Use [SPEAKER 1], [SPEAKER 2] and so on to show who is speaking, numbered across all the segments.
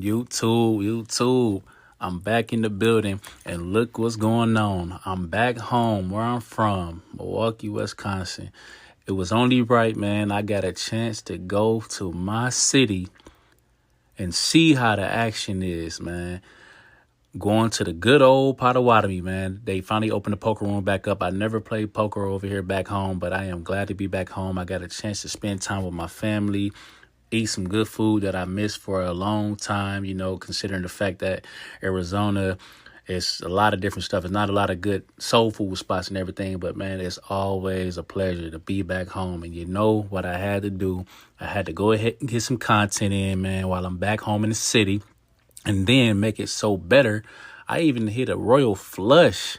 [SPEAKER 1] YouTube. I'm back in the building, and look what's going on. I'm back home where I'm from, Milwaukee, Wisconsin. It was only right, man. I got a chance to go to my city and see how the action is, man. Going to the good old Potowatami, man. They finally opened the poker room back up. I never played poker over here back home, but I am glad to be back home. I got a chance to spend time with my family, eat some good food that I missed for a long time, considering the fact that Arizona is a lot of different stuff. It's not a lot of good soul food spots and everything, but man, it's always a pleasure to be back home. And you know what I had to do? I had to go ahead and get some content in, man, while I'm back home in the city. And then make it so better, I even hit a royal flush.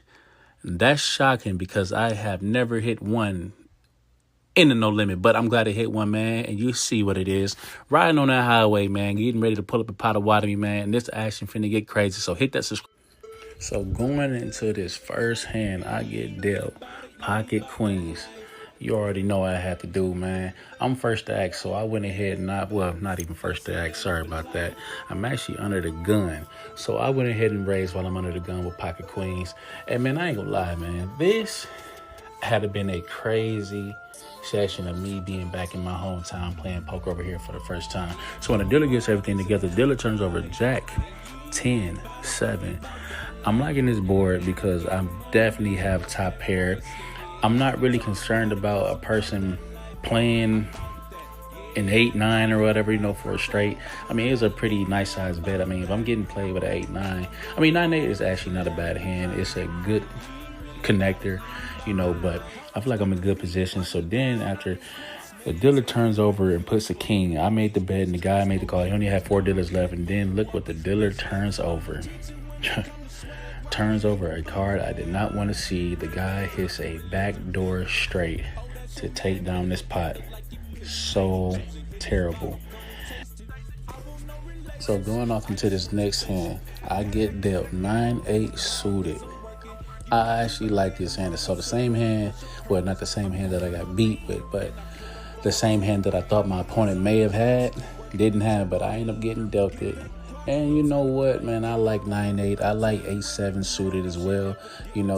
[SPEAKER 1] And that's shocking because I have never hit one in the no limit. But I'm glad to hit one, man. And you see what it is. Riding on that highway, man. Getting ready to pull up a Potowatami, man. And this action finna get crazy. So hit that subscribe. So going into this first hand, I get dealt pocket queens. You already know what I had to do, man. I'm first to act, so I went ahead and not even first to act. Sorry about that. I'm actually under the gun. So I went ahead and raised while I'm under the gun with pocket queens. And man, I ain't gonna lie, man. This had been a crazy session of me being back in my hometown playing poker over here for the first time. So when the dealer gets everything together, the dealer turns over Jack 10, 7. I'm liking this board because I definitely have top pair. I'm not really concerned about a person playing an 8-9 or whatever, for a straight. I mean, it's a pretty nice size bet. I mean, if I'm getting played with an 8-9, 9-8 is actually not a bad hand. It's a good connector, but I feel like I'm in good position. So then after the dealer turns over and puts a king, I made the bet and the guy made the call. He only had 4 dealers left. And then look what the dealer turns over. Turns over a card I did not want to see. The guy hits a backdoor straight to take down this pot. So terrible. So going off into this next hand, I get dealt 9-8 suited. I actually like this hand. So the same hand, well, not the same hand that I got beat with, but the same hand that I thought my opponent may have had, didn't have, but I ended up getting dealt it. And you know what, man, I like 9-8. I like 8-7 suited as well,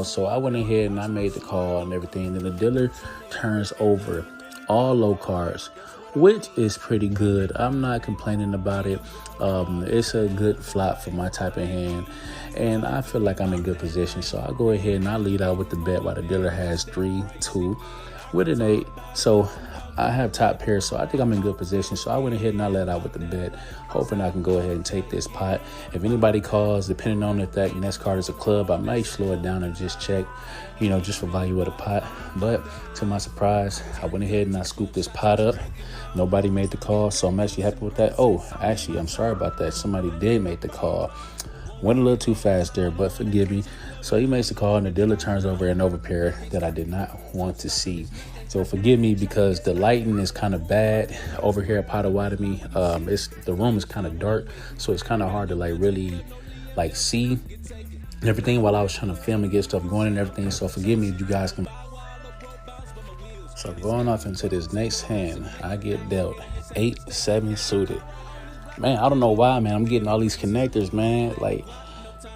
[SPEAKER 1] so I went ahead and I made the call and everything. Then the dealer turns over all low cards, which is pretty good. I'm not complaining about it. It's a good flop for my type of hand, and I feel like I'm in good position. So I go ahead and I lead out with the bet while the dealer has 3-2 with an 8. So I have top pair, so I think I'm in good position. So I went ahead and I let out with the bet, hoping I can go ahead and take this pot. If anybody calls, depending on if that next card is a club, I might slow it down and just check, just for value of the pot. But to my surprise, I went ahead and I scooped this pot up. Nobody made the call, so I'm actually happy with that. Oh, actually, I'm sorry about that. Somebody did make the call. Went a little too fast there, but forgive me. So he makes the call, and the dealer turns over an overpair that I did not want to see. So forgive me because the lighting is kind of bad over here at Potowatami. The room is kind of dark, so it's kind of hard to really see everything while I was trying to film and get stuff going and everything. So forgive me if you guys can. So going off into this next hand, I get dealt 8-7 suited. Man, I don't know why, man. I'm getting all these connectors, man.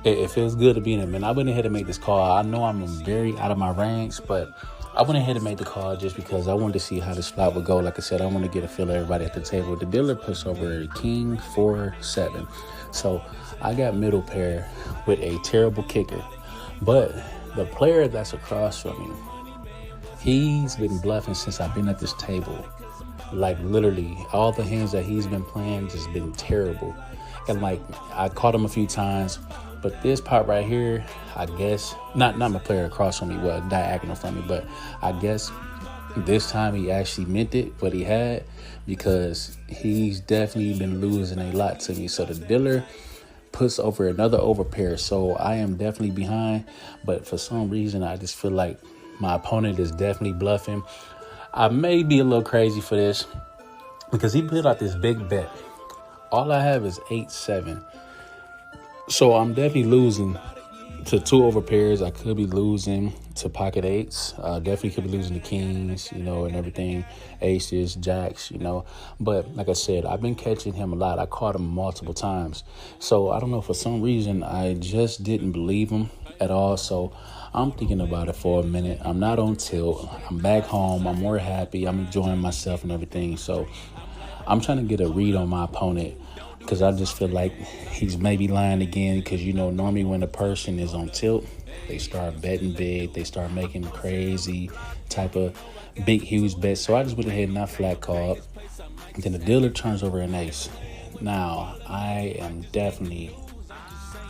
[SPEAKER 1] It feels good to be in it, man. I went ahead and made this call. I know I'm very out of my range, but I went ahead and made the call just because I wanted to see how this flop would go. Like I said, I want to get a feel of everybody at the table. The dealer puts over a king 4-7. So I got middle pair with a terrible kicker. But the player that's across from me, he's been bluffing since I've been at this table. Literally, all the hands that he's been playing just been terrible. And I caught him a few times. But this pot right here, I guess, not my player across from me, diagonal from me, but I guess this time he actually meant it, what he had, because he's definitely been losing a lot to me. So the dealer puts over another overpair, so I am definitely behind. But for some reason, I just feel like my opponent is definitely bluffing. I may be a little crazy for this because he put out this big bet. All I have is 8-7. So I'm definitely losing to two over pairs. I could be losing to pocket eights. Definitely could be losing to kings, and everything, aces, jacks, But like I said, I've been catching him a lot. I caught him multiple times. So I don't know, for some reason, I just didn't believe him at all. So I'm thinking about it for a minute. I'm not on tilt. I'm back home. I'm more happy. I'm enjoying myself and everything. So I'm trying to get a read on my opponent, because I just feel like he's maybe lying again, because, normally when a person is on tilt, they start betting big. They start making crazy type of big, huge bets. So I just went ahead and I flat called. Then the dealer turns over an ace. Now, I am definitely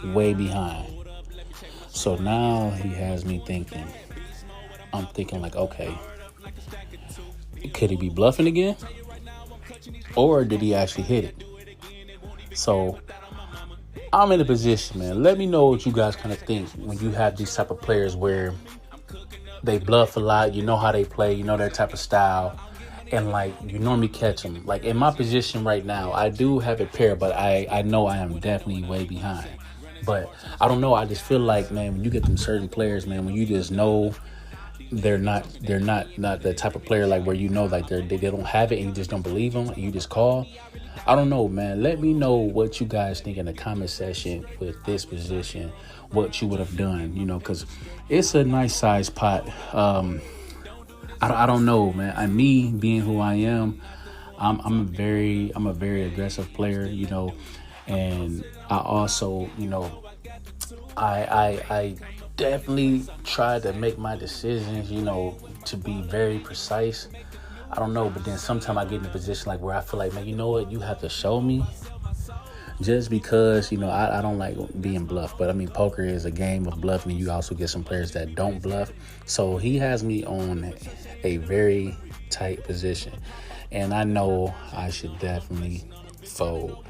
[SPEAKER 1] way behind. So now he has me thinking. I'm thinking like, okay, could he be bluffing again? Or did he actually hit it? So I'm in a position, man. Let me know what you guys kind of think when you have these type of players where they bluff a lot. You know how they play. You know their type of style. And, you normally catch them. Like, in my position right now, I do have a pair, but I know I am definitely way behind. But I don't know. I just feel like, man, when you get them certain players, man, when you just know they're not the type of player like where like they don't have it and you just don't believe them and you just call. I don't know, man. Let me know what you guys think in the comment section with this position, what you would have done, because it's a nice size pot. I don't know, man. Me being who I am, I'm a very aggressive player, and I also, I definitely try to make my decisions, to be very precise. I don't know, but then sometimes I get in a position like where I feel like, man, you know what? You have to show me, just because, I don't like being bluffed. But I mean, poker is a game of bluffing. You also get some players that don't bluff. So he has me on a very tight position. And I know I should definitely fold.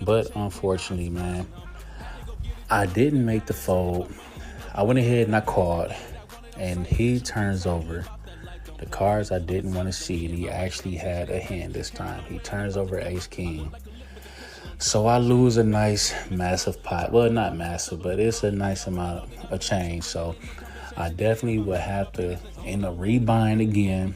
[SPEAKER 1] But unfortunately, man, I didn't make the fold. I went ahead and I called. And he turns over the cards I didn't want to see, and he actually had a hand this time. He turns over ace king. So I lose a nice massive pot. Well, not massive, but it's a nice amount of change. So I definitely would have to end up rebuying again.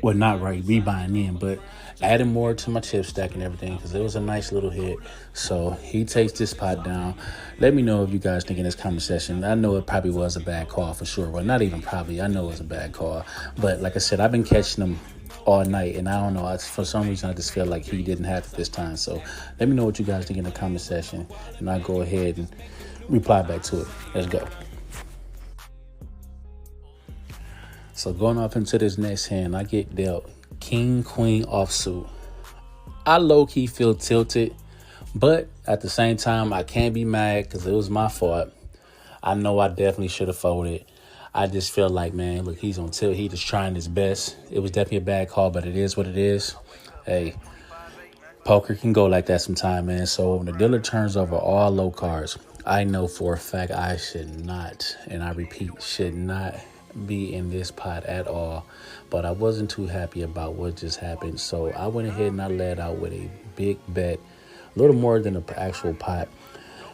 [SPEAKER 1] Well, not right, rebuying in, but adding more to my chip stack and everything, because it was a nice little hit. So he takes this pot down. Let me know if you guys think in this comment section. I know it probably was a bad call for sure. Well, not even probably. I know it was a bad call. But like I said, I've been catching them all night, and I don't know. For some reason, I just feel like he didn't have it this time. So let me know what you guys think in the comment section, and I'll go ahead and reply back to it. Let's go. So going off into this next hand, I get dealt king, queen offsuit. I low-key feel tilted, but at the same time, I can't be mad because it was my fault. I know I definitely should have folded. I just feel like, man, look, he's on tilt. He just trying his best. It was definitely a bad call, but it is what it is. Hey, poker can go like that sometime, man. So when the dealer turns over all low cards, I know for a fact I should not, and I repeat, should not be in this pot at all. But I wasn't too happy about what just happened. So I went ahead and I led out with a big bet, a little more than the actual pot.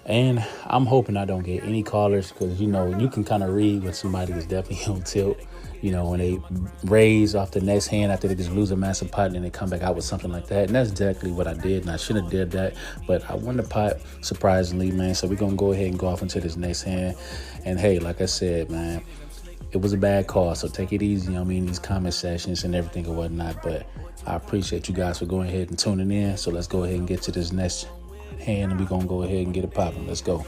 [SPEAKER 1] And I'm hoping I don't get any callers, because, you can kind of read when somebody is definitely on tilt. When they raise off the next hand after they just lose a massive pot and then they come back out with something like that. And that's exactly what I did. And I shouldn't have did that. But I won the pot, surprisingly, man. So we're going to go ahead and go off into this next hand. And, hey, like I said, man, it was a bad call. So take it easy on me in these comment sections and everything and whatnot. But I appreciate you guys for going ahead and tuning in. So let's go ahead and get to this next hand, and we're going to go ahead and get it popping. Let's go.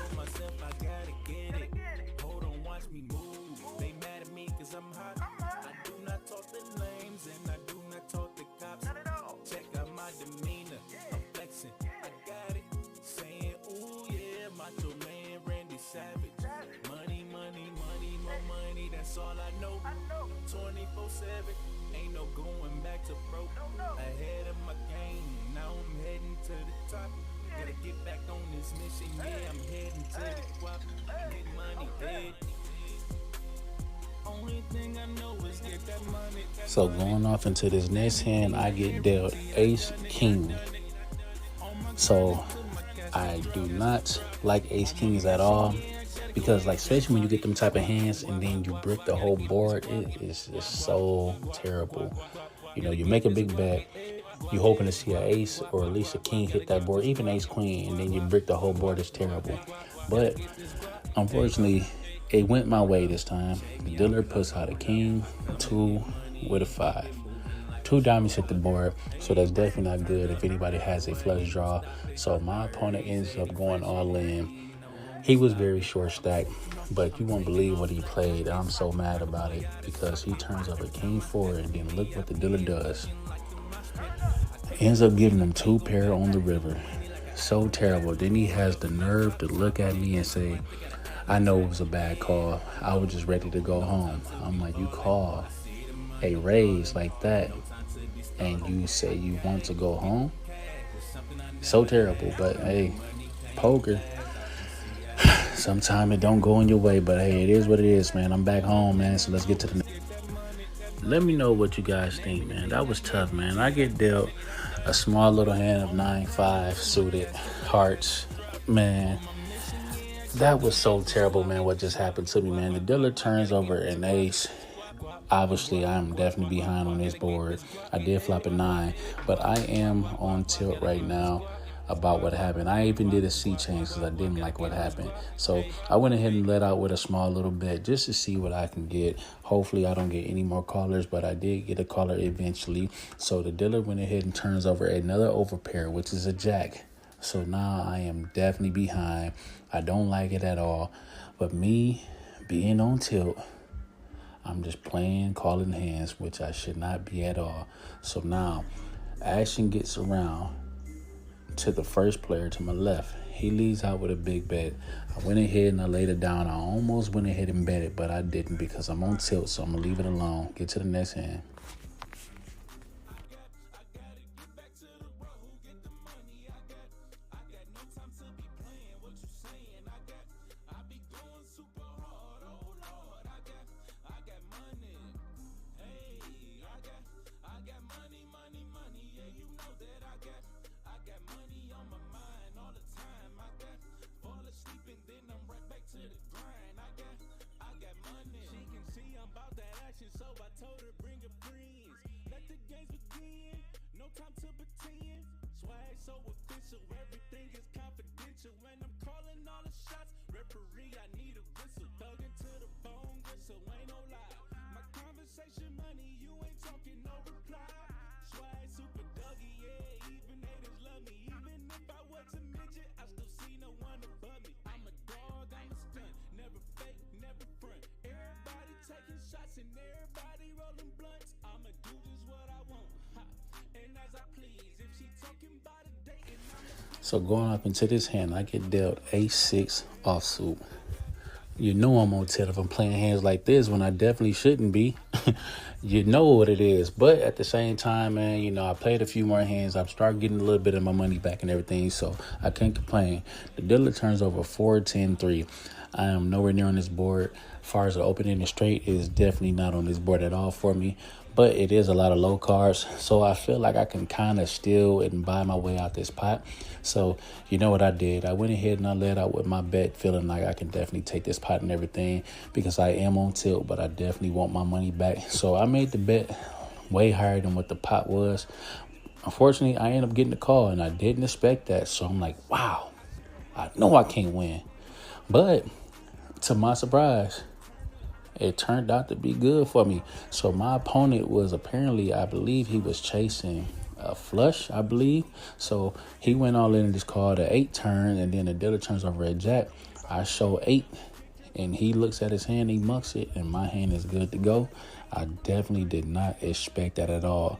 [SPEAKER 2] That's all I know. 24/7, ain't no going back to broke. Ahead of my game, now I'm heading to the top. Gotta get back on this mission, yeah, I'm heading to the guap. Get money, dead. Only thing I know is get that money.
[SPEAKER 1] So going off into this next hand, I get dealt ace king. So I do not like ace kings at all. because like especially when you get them type of hands and then you brick the whole board, it is just so terrible. You know, you make a big bet, you hoping to see an ace or at least a king hit that board, even ace queen, and then you brick the whole board. Is terrible. But unfortunately, it went my way this time. The dealer puts out a king, two with a five. Two diamonds hit the board, so that's definitely not good if anybody has a flush draw. So my opponent ends up going all in. He was very short stacked, but you won't believe what he played. I'm so mad about it because he turns up a king four, and then look what the dealer does. Ends up giving him two pair on the river. So terrible. Then he has the nerve to look at me and say, I know it was a bad call. I was just ready to go home. I'm like, you call a raise like that and you say you want to go home? So terrible. But hey, poker, sometimes it don't go in your way, but hey, it is what it is, man. I'm back home, man, so let's get to the next. Let me know what you guys think, man. That was tough, man. I get dealt a small little hand of 9-5 suited hearts. Man, that was so terrible, man, what just happened to me, man. The dealer turns over an ace. Obviously, I'm definitely behind on this board. I did flop a 9, but I am on tilt right now about what happened. I even did a C change because I didn't like what happened. So I went ahead and let out with a small little bet just to see what I can get. Hopefully I don't get any more callers, but I did get a caller eventually. So the dealer went ahead and turns over another overpair, which is a jack. So now I am definitely behind. I don't like it at all. But me being on tilt, I'm just playing, calling hands, which I should not be at all. So now action gets around to the first player to my left. He leads out with a big bet. I went ahead and I laid it down. I almost went ahead and bet it, but I didn't because I'm on tilt, so I'm going to leave it alone. Get to the next hand. So going up into this hand, I get dealt ace-6 offsuit. You know I'm on tilt if I'm playing hands like this when I definitely shouldn't be. You know what it is. But at the same time, man, you know, I played a few more hands. I've started getting a little bit of my money back and everything, so I can't complain. The dealer turns over 4-10-3. I am nowhere near on this board. As far as the opening and straight, it is definitely not on this board at all for me. But it is a lot of low cards, so I feel like I can kind of steal and buy my way out this pot. So you know what I did? I went ahead and I let out with my bet, feeling like I can definitely take this pot and everything because I am on tilt, but I definitely want my money back. So I made the bet way higher than what the pot was. Unfortunately, I ended up getting the call, and I didn't expect that. So I'm like, wow, I know I can't win. But to my surprise, it turned out to be good for me. So my opponent was apparently, I believe he was chasing a flush, I believe. So he went all in and just called an 8 turn, and then the dealer turns over a jack. I show 8, and he looks at his hand, he mucks it, and my hand is good to go. I definitely did not expect that at all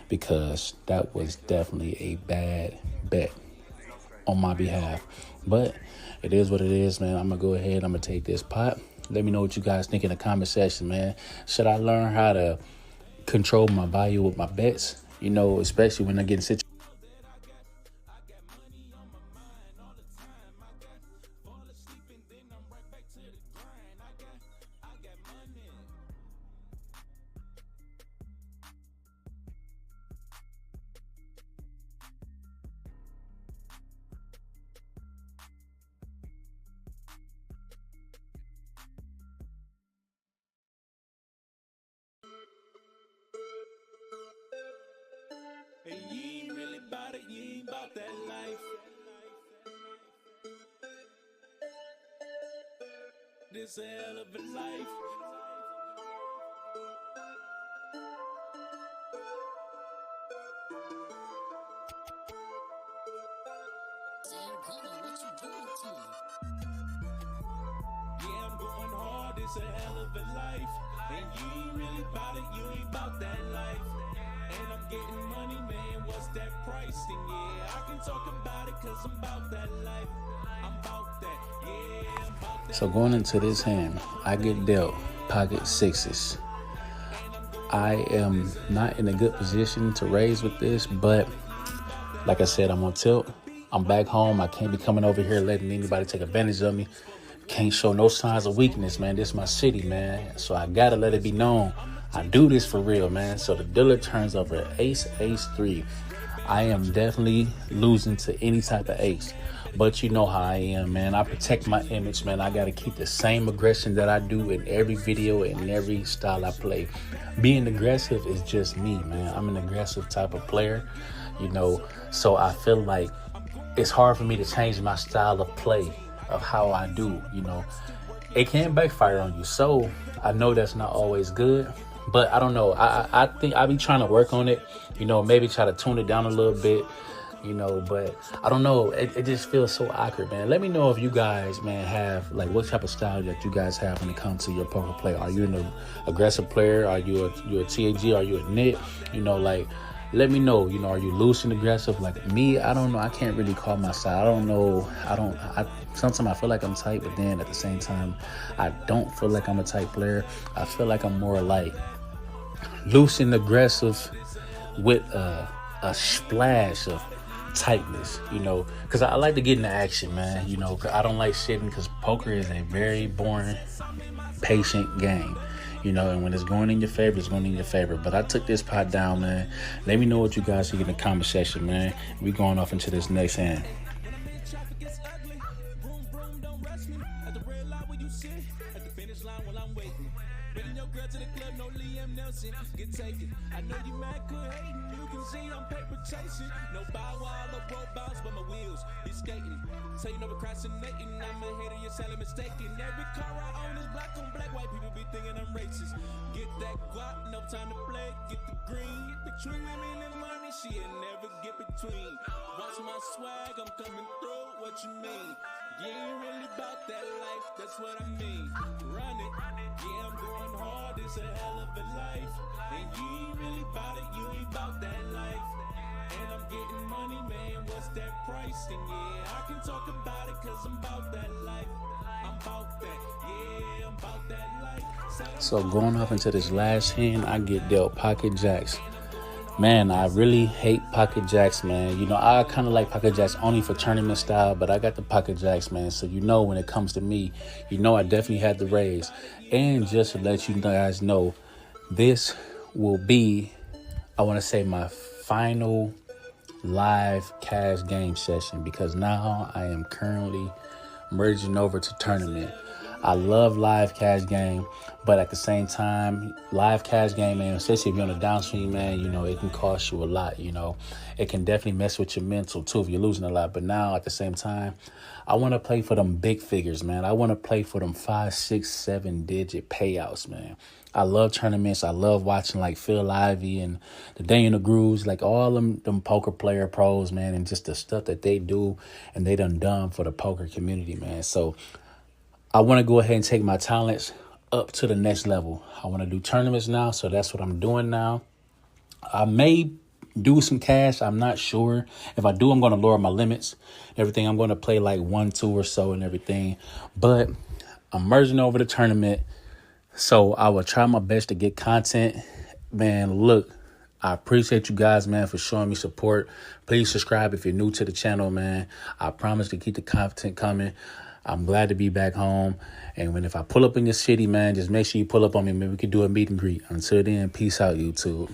[SPEAKER 1] because that was definitely a bad bet on my behalf. But it is what it is, man. I'm going to go ahead. I'm going to take this pot. Let me know what you guys think in the comment section, man. Should I learn how to control my value with my bets? You know, especially when I get in situations.
[SPEAKER 2] it's a hell of a life. Yeah, I'm going hard, it's a hell of a life. And you ain't really about it, you ain't about that life. And I'm getting money, man, what's that price? And yeah, I can talk about it cause I'm about that life. I'm about that, yeah, I'm about that.
[SPEAKER 1] So going into this hand, I get dealt pocket sixes. I am not in a good position to raise with this, but like I said, I'm on tilt. I'm back home. I can't be coming over here letting anybody take advantage of me. Can't show no signs of weakness, man. This is my city, man. So I gotta let it be known. I do this for real, man. So the dealer turns over ace, ace, 3. I am definitely losing to any type of ace. But you know how I am, man. I protect my image, man. I gotta keep the same aggression that I do in every video and every style I play. Being aggressive is just me, man. I'm an aggressive type of player, you know. So I feel like it's hard for me to change my style of play of how I do, you know. It can backfire on you. So I know that's not always good, but I don't know. I think I be trying to work on it, you know, maybe try to tune it down a little bit, you know, but I don't know. It just feels so awkward, man. Let me know if you guys, man, have like what type of style that you guys have when it comes to your poker play. Are you an aggressive player? Are you a TAG? Are you a nit? You know, like, let me know, you know, are you loose and aggressive? Like me, I don't know. I can't really call my style. I don't know. Sometimes I feel like I'm tight, but then at the same time, I don't feel like I'm a tight player. I feel like I'm more like loose and aggressive with a splash of tightness, you know, because I like to get into action, man. You know, I don't like sitting because poker is a very boring, patient game. You know, and when it's going in your favor, it's going in your favor. But I took this pot down, man. Let me know what you guys think in the comment section, man. We going off into this next hand.
[SPEAKER 2] Get taken. I know you mad, good hating. You can see I'm paper chasing. No bow wow, no road bounce, but my wheels be skating. Say no procrastinating. I'm ahead of your salad mistaken. Every car I own is black on black. White people be thinking I'm racist. Get that guap, no time to play. Get the green. Between women and money, she'll never get between. Watch my swag, I'm coming through. What you mean? You ain't really about that life, that's what I mean. Run it, yeah, I'm going hard, it's a hell of a life. And you ain't really about it, you ain't about that life. And I'm getting money, man, what's that price? And yeah, I can talk about it cause I'm about that life. I'm about that, yeah, I'm about that life.
[SPEAKER 1] So going off into this last hand, I get dealt pocket jacks. Man, I really hate pocket jacks, man. You know, I kind of like pocket jacks only for tournament style, but I got the pocket jacks, man. So, you know, when it comes to me, you know, I definitely had the raise. And just to let you guys know, this will be, I want to say, my final live cash game session, because now I am currently merging over to tournament. I love live cash game, but at the same time, live cash game, man, especially if you're on the downswing, man, you know, it can cost you a lot, you know. It can definitely mess with your mental, too, if you're losing a lot. But now, at the same time, I want to play for them big figures, man. I want to play for them 5, 6, 7-digit payouts, man. I love tournaments. I love watching, like, Phil Ivey and the Daniel Grooves, like, all them poker player pros, man, and just the stuff that they do and they done for the poker community, man. So I want to go ahead and take my talents up to the next level. I want to do tournaments now, so that's what I'm doing now. I may do some cash. I'm not sure. If I do, I'm going to lower my limits. Everything. I'm going to play like 1, 2 or so and everything. But I'm merging over the tournament, so I will try my best to get content. Man, look, I appreciate you guys, man, for showing me support. Please subscribe if you're new to the channel, man. I promise to keep the content coming. I'm glad to be back home. And if I pull up in your city, man, just make sure you pull up on me. Maybe we could do a meet and greet. Until then, peace out, YouTube.